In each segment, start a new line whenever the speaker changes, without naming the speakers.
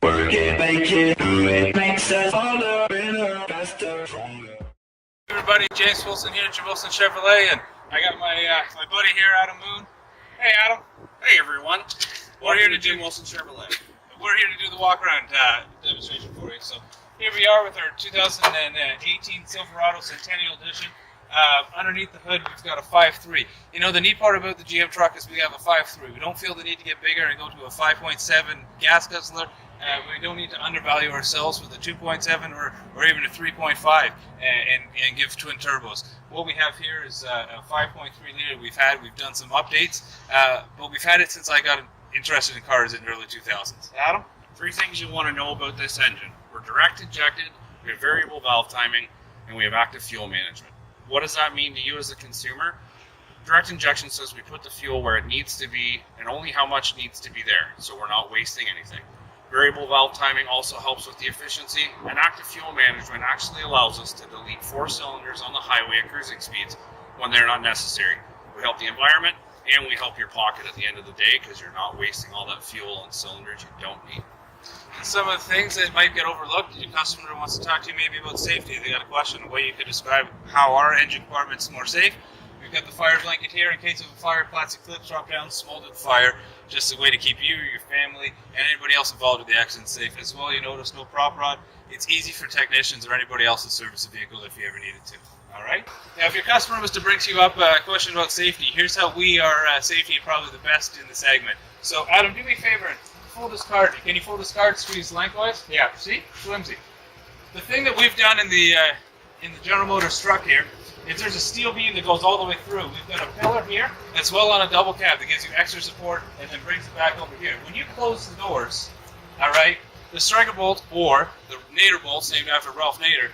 Work it, make it, do it, makes us harder, better, faster, stronger.
Everybody, James Wilson here at Wilson Chevrolet, and I got my my buddy here, Adam Moon. Hey, Adam.
Hey, everyone.
We're here to do
Wilson Chevrolet.
We're here to do the walk-around demonstration for you. So here we are with our 2018 Silverado Centennial Edition. Underneath the hood, we've got a 5.3. You know, the neat part about the GM truck is we have a 5.3. We don't feel the need to get bigger and go to a 5.7 gas guzzler. We don't need to undervalue ourselves with a 2.7 or even a 3.5 and give twin turbos. What we have here is a 5.3 liter we've done some updates, but we've had it since I got interested in cars in the early 2000s. Adam?
3 things you want to know about this engine. We're direct injected, we have variable valve timing, and we have active fuel management. What does that mean to you as a consumer? Direct injection says we put the fuel where it needs to be and only how much needs to be there, so we're not wasting anything. Variable valve timing also helps with the efficiency, and active fuel management actually allows us to delete 4 cylinders on the highway at cruising speeds when they're not necessary. We help the environment, and we help your pocket at the end of the day because you're not wasting all that fuel on cylinders you don't need.
Some of the things that might get overlooked, your customer wants to talk to you maybe about safety. They got a question, a way you could describe how our engine compartment's more safe. We've got the fire blanket here in case of a fire, plastic clips drop down, smoldering fire, just a way to keep you, your family, and anybody else involved with the accident safe. As well, you notice no prop rod. It's easy for technicians or anybody else to service a vehicle if you ever needed to. All right? Now, if your customer was to bring to you up a question about safety, here's how we are safety probably the best in the segment. So, Adam, do me a favor and fold this card. Can you fold this card, squeeze lengthwise? Yeah, see? Flimsy. The thing that we've done in the General Motors truck here is there's a steel beam that goes all the way through. We've got a pillar here that's well on a double cab that gives you extra support and then brings it back over here. When you close the doors, all right, the striker bolt or the Nader bolt, named after Ralph Nader,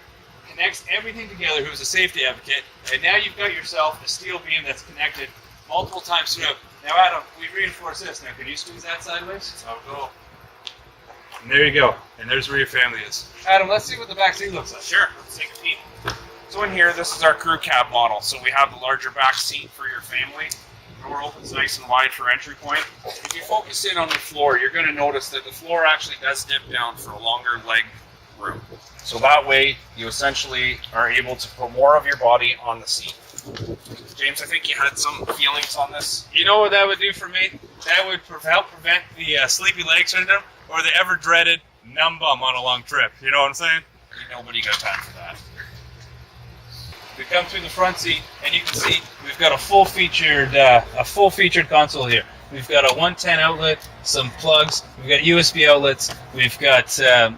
connects everything together, who's a safety advocate, and now you've got yourself a steel beam that's connected multiple times through. Now, Adam, we reinforce this. Now, can you squeeze that sideways? I'll go. And there you go. And there's where your family is. Adam, let's see what the back seat looks like.
Sure, let's take a peek. So in here, this is our crew cab model. So we have the larger back seat for your family. Door opens nice and wide for entry point. If you focus in on the floor, you're going to notice that the floor actually does dip down for a longer leg room. So that way, you essentially are able to put more of your body on the seat. James, I think you had some feelings on this.
You know what that would do for me? That would help prevent the sleepy leg syndrome or the ever dreaded numb bum on a long trip. You know what I'm saying?
Nobody got time for that.
We come through the front seat, and you can see we've got a full featured console here. We've got a 110 outlet, some plugs. We've got USB outlets. We've got a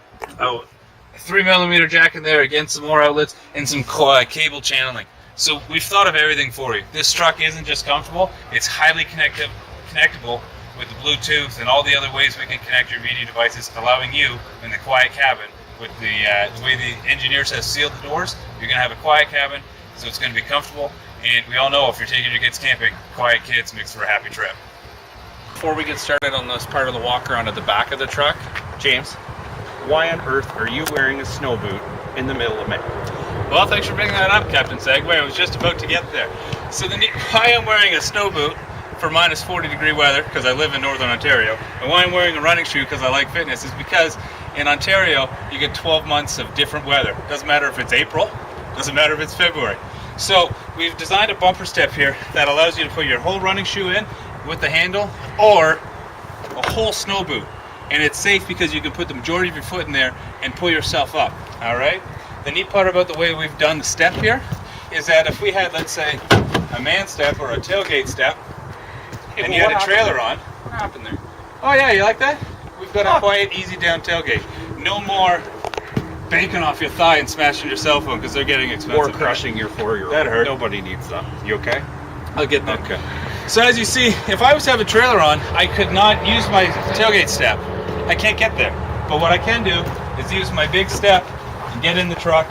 3mm jack in there, again some more outlets, and some cable channeling. So we've thought of everything for you. This truck isn't just comfortable; it's highly connectable with the Bluetooth and all the other ways we can connect your media devices, allowing you in the quiet cabin. With the way the engineers have sealed the doors, you're going to have a quiet cabin, so it's going to be comfortable. And we all know if you're taking your kids camping, quiet kids makes for a happy trip.
Before we get started on this part of the walk around at the back of the truck, James, why on earth are you wearing a snow boot in the middle of May?
Well, thanks for bringing that up, Captain Segway. I was just about to get there. So why I'm wearing a snow boot for minus 40 degree weather, because I live in Northern Ontario, and why I'm wearing a running shoe because I like fitness, is because in Ontario, you get 12 months of different weather. Doesn't matter if it's April, doesn't matter if it's February. So we've designed a bumper step here that allows you to put your whole running shoe in with the handle or a whole snow boot. And it's safe because you can put the majority of your foot in there and pull yourself up, all right? The neat part about the way we've done the step here is that if we had, let's say, a man step or a tailgate step, and you had a trailer on.
What happened there?
Oh yeah, you like that? We've got a quiet, easy down tailgate. No more banking off your thigh and smashing your cell phone because they're getting expensive.
Or crushing your 4-year-old.
That hurt.
Nobody needs that. You okay?
I'll get that.
Okay.
So as you see, if I was to have a trailer on, I could not use my tailgate step. I can't get there. But what I can do is use my big step and get in the truck,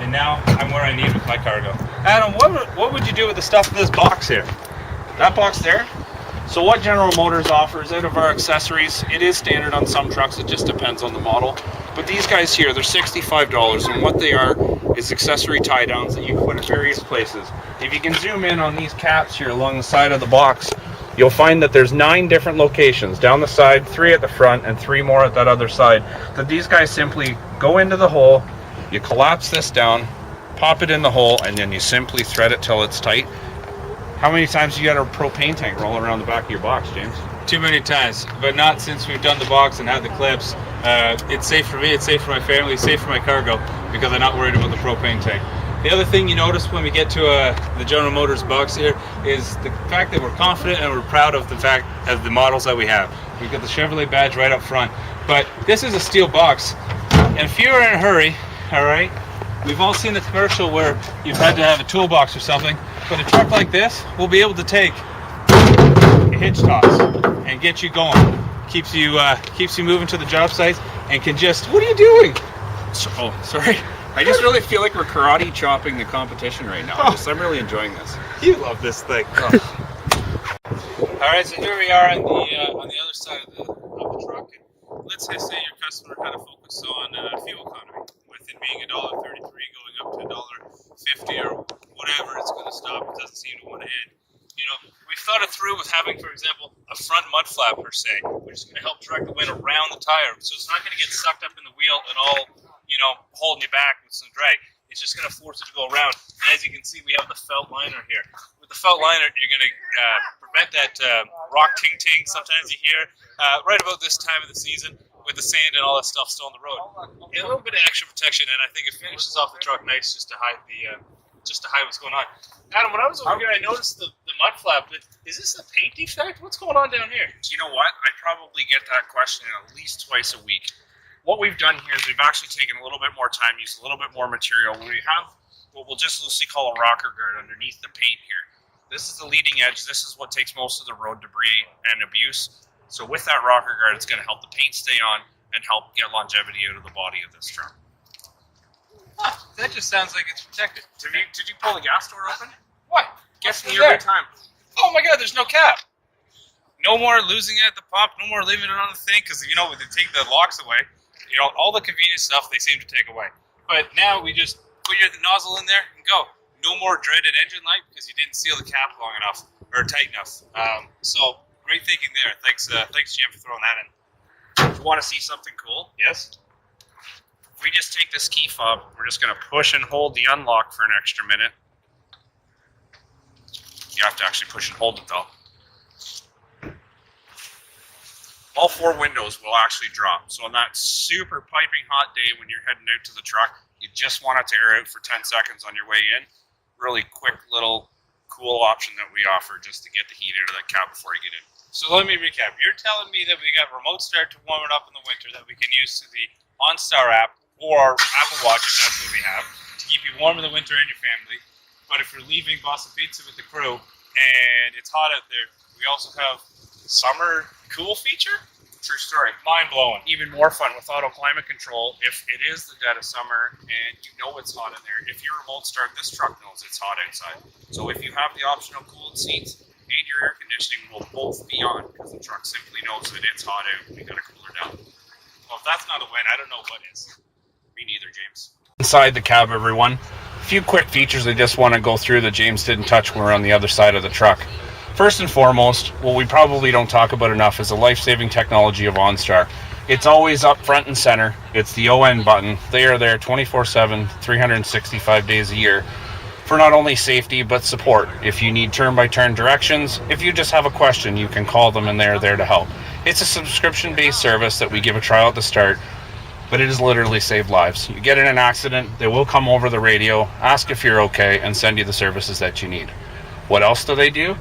and now I'm where I need with my cargo. Adam, what would you do with the stuff in this box here?
That box there? So what General Motors offers out of our accessories, it is standard on some trucks, it just depends on the model. But these guys here, they're $65, and what they are is accessory tie downs that you can put in various places. If you can zoom in on these caps here along the side of the box,
you'll find that there's 9 different locations down the side, 3 at the front, and 3 more at that other side, that these guys simply go into the hole, you collapse this down, pop it in the hole, and then you simply thread it till it's tight. How many times do you got a propane tank rolling around the back of your box, James?
Too many times, but not since we've done the box and had the clips. It's safe for me, it's safe for my family, it's safe for my cargo, because I'm not worried about the propane tank. The other thing you notice when we get to the General Motors box here is the fact that we're confident and we're proud of the fact of the models that we have. We've got the Chevrolet badge right up front, but this is a steel box, and if you're in a hurry, all right, we've all seen the commercial where you've had to have a toolbox or something, but a truck like this will be able to take a hitch toss and get you going. Keeps you moving to the job sites and can just, what are you doing?
Oh, sorry. I just really feel like we're karate chopping the competition right now. I'm really enjoying this.
You love this thing. All right, so here we are on the other side of the truck. And let's just say your customer had a focus on fuel economy, with it being $1.33 going up to $1.50 or whatever it's going to stop. It doesn't seem to want to end. You know, we've thought it through with having, for example, a front mud flap per se, which is going to help direct the wind around the tire, so it's not going to get sucked up in the wheel and all, you know, holding you back with some drag. It's just going to force it to go around. And as you can see, we have the felt liner here. With the felt liner, you're going to prevent that rock ting-ting sometimes you hear right about this time of the season with the sand and all that stuff still on the road. And a little bit of extra protection, and I think it finishes off the truck nice just to hide what's going on. Adam, when I was over here, I noticed the mud flap. Is this a paint defect? What's going on down here?
You know what? I probably get that question at least twice a week. What we've done here is we've actually taken a little bit more time, used a little bit more material. We have what we'll just loosely call a rocker guard underneath the paint here. This is the leading edge. This is what takes most of the road debris and abuse. So with that rocker guard, it's going to help the paint stay on and help get longevity out of the body of this truck.
Huh, that just sounds like it's protected.
Did you pull the gas door open?
What?
Gets me every time.
Oh my God, there's no cap. No more losing it at the pop, no more leaving it on the thing, because, you know, when they take the locks away, you know, all the convenient stuff they seem to take away. But now we just put your nozzle in there and go. No more dreaded engine light because you didn't seal the cap long enough or tight enough. So great thinking there. Thanks, Jim, for throwing that in.
You want to see something cool?
Yes.
If we just take this key fob, we're just going to push and hold the unlock for an extra minute. You have to actually push and hold it though. All 4 windows will actually drop. So on that super piping hot day when you're heading out to the truck, you just want it to air out for 10 seconds on your way in. Really quick little cool option that we offer just to get the heat out of that cab before you get in.
So let me recap. You're telling me that we got remote start to warm it up in the winter that we can use through the OnStar app or Apple Watch, if that's what we have, to keep you warm in the winter and your family. But if you're leaving Boston Pizza with the crew and it's hot out there, we also have summer cool feature.
True story.
Mind blowing.
Even more fun with auto climate control. If it is the dead of summer and you know it's hot in there, if you remote start, this truck knows it's hot outside. So if you have the optional cooled seats and your air conditioning will both be on because the truck simply knows that it's hot out and we got to cool her down.
Well, if that's not a win, I don't know what is.
Me neither, James.
Inside the cab, everyone, a few quick features I just want to go through that James didn't touch when we're on the other side of the truck. First and foremost, what we probably don't talk about enough is the life-saving technology of OnStar. It's always up front and center. It's the ON button. They are there 24/7, 365 days a year for not only safety but support. If you need turn-by-turn directions, if you just have a question, you can call them and they're there to help. It's a subscription-based service that we give a trial at the start, but it has literally saved lives. You get in an accident, they will come over the radio, ask if you're okay, and send you the services that you need. What else do they do?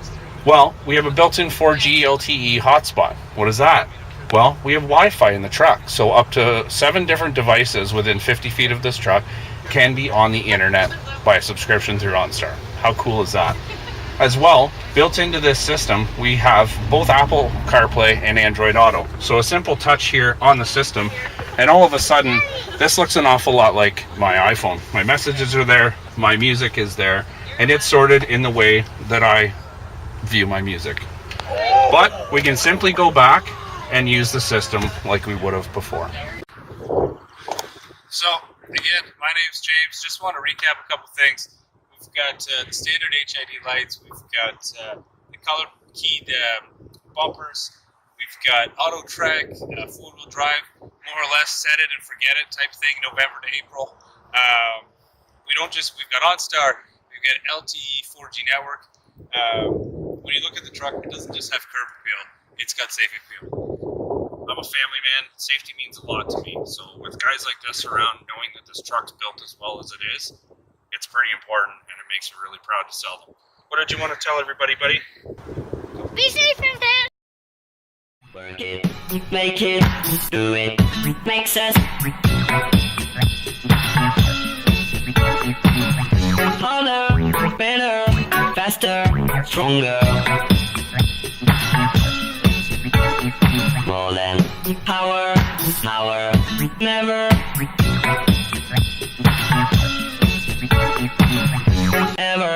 Well, we have a built-in 4G LTE hotspot. What is that? Well, we have Wi-Fi in the truck, so up to 7 different devices within 50 feet of this truck can be on the internet by a subscription through OnStar. How cool is that? As well, built into this system, we have both Apple CarPlay and Android Auto. So a simple touch here on the system, and all of a sudden, this looks an awful lot like my iPhone. My messages are there, my music is there, and it's sorted in the way that I view my music. But we can simply go back and use the system like we would have before.
So, again, my name's James. Just want to recap a couple things. We've got the standard HID lights. We've got the color keyed bumpers. We've got auto track, 4-wheel drive, more or less set it and forget it type thing, November to April. We've got OnStar, we've got LTE 4G network. When you look at the truck, it doesn't just have curb appeal, it's got safe appeal. I'm a family man, safety means a lot to me, so with guys like this around, knowing that this truck's built as well as it is, it's pretty important and it makes me really proud to sell them. What did you want to tell everybody, buddy?
Be safe in there.
Work it, make it, do it, makes us harder, better, faster, stronger. More than power, never, ever,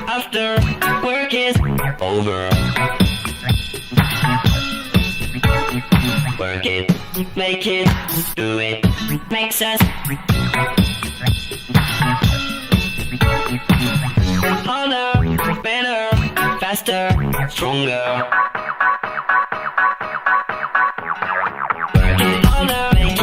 after work is over. Work it, make it, do it, makes us harder, better, faster, stronger. Work it harder, make